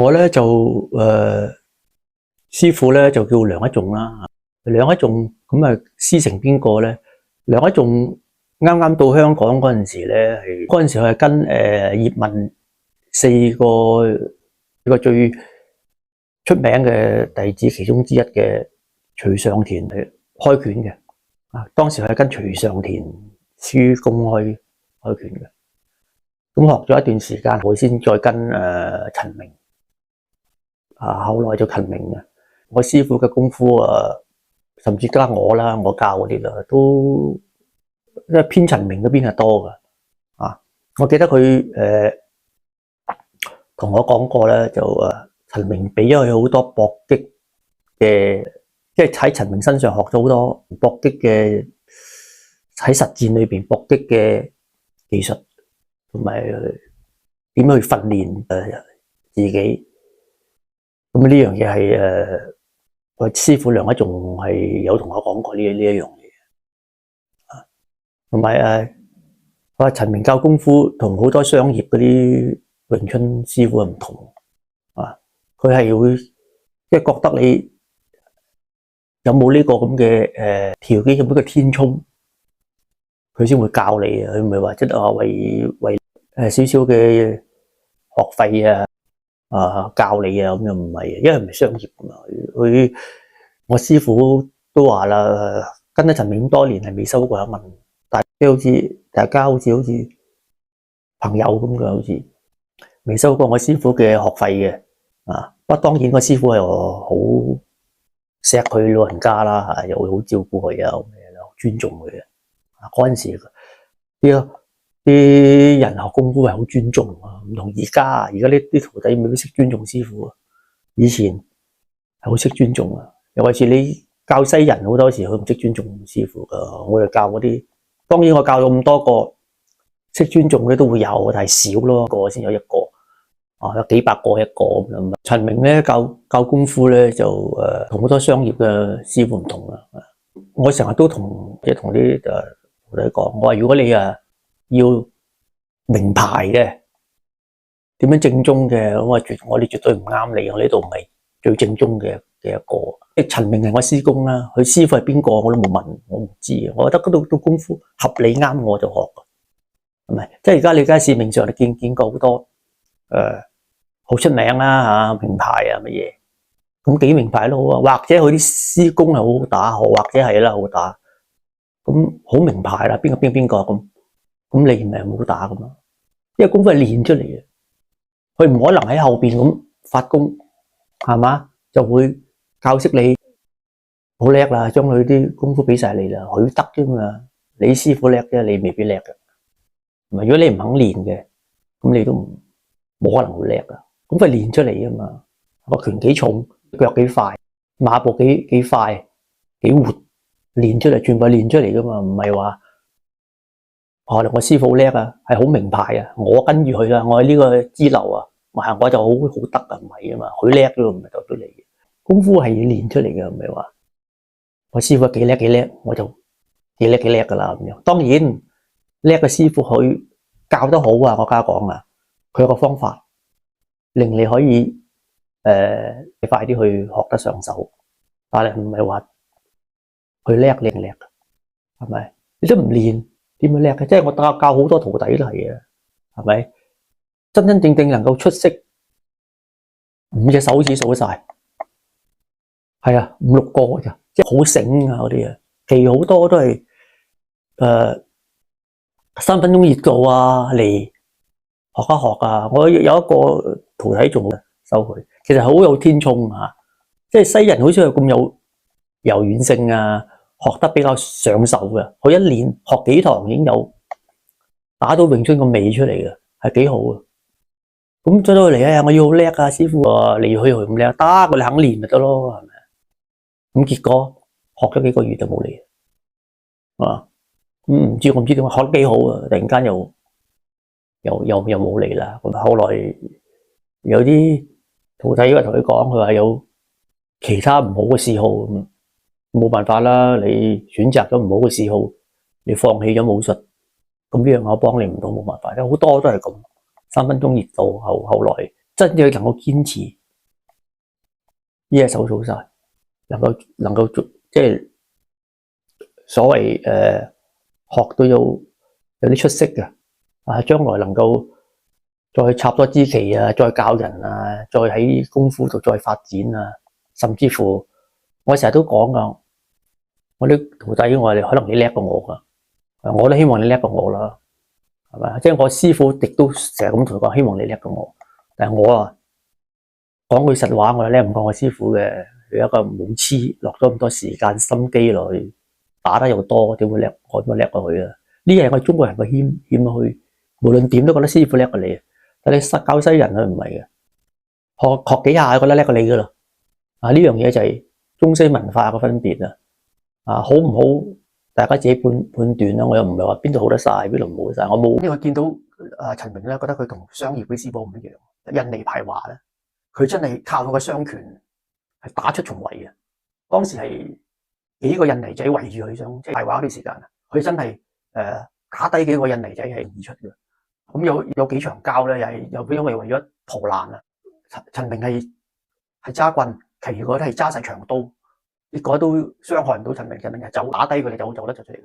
我咧就師傅咧就叫梁一仲啦。梁一仲咁啊，師承邊個咧？梁一仲啱啱到香港嗰陣時咧，嗰陣時佢係跟葉問四個最出名嘅弟子其中之一嘅徐尚田去開拳嘅。啊，當時佢係跟徐尚田師公開拳嘅。咁學咗一段時間，佢先再跟陳明。後來就陳明嘅，我師傅嘅功夫甚至加我啦，我教嗰啲啦，都因為偏陳明嗰邊係多噶。我記得佢同我講過咧，就陳明俾咗佢好多搏擊嘅，即係喺陳明身上學咗好多搏擊嘅，喺實戰裏邊搏擊嘅技術，同埋點樣去訓練自己。咁呢樣嘢係我師傅梁一仲係有同我講過呢一樣嘢。同埋我話陳明教功夫同好多商業嗰啲詠春師傅唔同。佢係會即係覺得你有冇呢個咁嘅條件，有冇個天聰，佢先會教你。佢唔係話即係為少少嘅學費教你咁又唔係，因為唔係商業噶嘛。我師傅都話啦，跟咗陳明咁多年係未收過一蚊，但係大家好似朋友咁嘅，好似未收過我師傅嘅學費嘅。不過當然個師傅係好錫佢老人家啦，又會好照顧佢啊，尊重佢嘅。嗰陣時啲人學功夫係好尊重啊，唔同而家啲徒弟未必識尊重師傅啊。以前係好識尊重啊，尤其是你教西人，好多時佢唔識尊重師傅噶。我哋教嗰啲，當然我教咗咁多個識尊重嘅都會有，但係少咯，個先有一個。有幾百個一個咁樣。陳明咧教功夫咧就同好多商業嘅師傅唔同啦。我成日都同啲徒弟講，我話如果你要名牌嘅，點樣正宗嘅，我哋絕對唔啱你。我呢度唔係最正宗嘅一個。陳明係我師公啦，佢師傅係邊個我都冇問，我唔知。我覺得嗰度功夫合理啱我就學，係咪？即係而家你喺市面上你見過好多好出名啦名牌乜嘢，咁幾名牌都好啊，或者佢啲師公係好好打，或者係啦好打，咁好名牌啦，邊個咁你唔係好打噶嘛？因為功夫係練出嚟嘅，佢唔可能喺後邊咁發功，係嘛？就會教識你好叻啦，將佢啲功夫俾晒你啦，佢得啫嘛。你師傅叻啫，你未必叻嘅。如果你唔肯練嘅，咁你都冇可能會叻噶。咁佢練出嚟啊嘛，個拳幾重，腳幾快，馬步幾快，幾活，練出嚟，全部練出嚟噶嘛，唔係話我師傅叻啊，係好名牌啊，我跟住佢啊，我喺呢個支流啊，我就好得啊，唔係啊嘛，佢叻都唔係代表你嘅，功夫係要練出嚟嘅，唔係話我師傅幾叻，我就幾叻噶啦咁樣。當然叻嘅師傅佢教得好啊，我家講啊，佢有個方法。令你可以快啲去學得上手，但係唔係話佢叻，係咪？你都唔練點會叻嘅？即係我教好多徒弟都係嘅，係咪？真正能夠出色5隻手指數晒，係啊，5、6個嘅咋，即係好醒啊嗰啲啊，其餘好多都係3分鐘熱度啊嚟。學一學啊！我有一個徒弟仲收佢，其實好有天聰啊！即係西人好似係咁有柔軟性啊，學得比較上手嘅。佢一練學幾堂已經有打到詠春個味出嚟嘅，係幾好啊！咁出到嚟啊，我要好叻啊，師傅啊，你要去咁叻，得我哋肯練咪得咯，係咪？咁結果學咗幾個月就冇嚟啊！我唔知點解學得幾好啊，突然間又冇嚟啦。咁後來有啲徒弟同佢講，佢話有其他唔好嘅嗜好，咁冇辦法啦。你選擇咗唔好嘅嗜好，你放棄咗武術，咁呢樣我幫你唔到，冇辦法。好多都係咁，3分鐘熱度後來真正能夠堅持呢一手做晒，能夠做即係所謂學到有啲出色嘅啊，將來能夠再插多支旗啊，再教人啊，再喺功夫度再發展啊，甚至乎我成日都講噶，我啲徒弟我哋可能你叻過我噶，我都希望你叻過我啦。係咪？即係我師傅亦都成日咁同佢講，希望你叻過我。但係我啊，講句實話，我又叻唔過我師傅嘅。佢一個武痴，落咗咁多時間心機落去，打得又多，點會叻？我點會叻過佢啊？呢樣係我中國人嘅謙虛，無論點都覺得師傅叻過你。但你教西人佢唔係嘅，學幾下覺得叻過你噶啦。啊，呢樣嘢就係中西文化嘅分別啊。啊，好唔好？大家自己判斷啦，我又唔係話邊度好得晒，邊度唔好得晒。我冇，因為見到陳明咧，覺得佢同商業啲師傅唔一樣。印尼排華咧，佢真係靠佢個雙拳係打出重圍嘅。當時係幾個印尼仔圍住佢上，即係排華嗰段時間啊，佢真係打低幾個印尼仔係而出嘅。咁有幾場交咧，又因為為咗逃難啊，陳明係揸棍，其餘嗰啲係揸晒長刀。結果都傷害唔到陳明，係打低佢哋就走得出嚟嘅。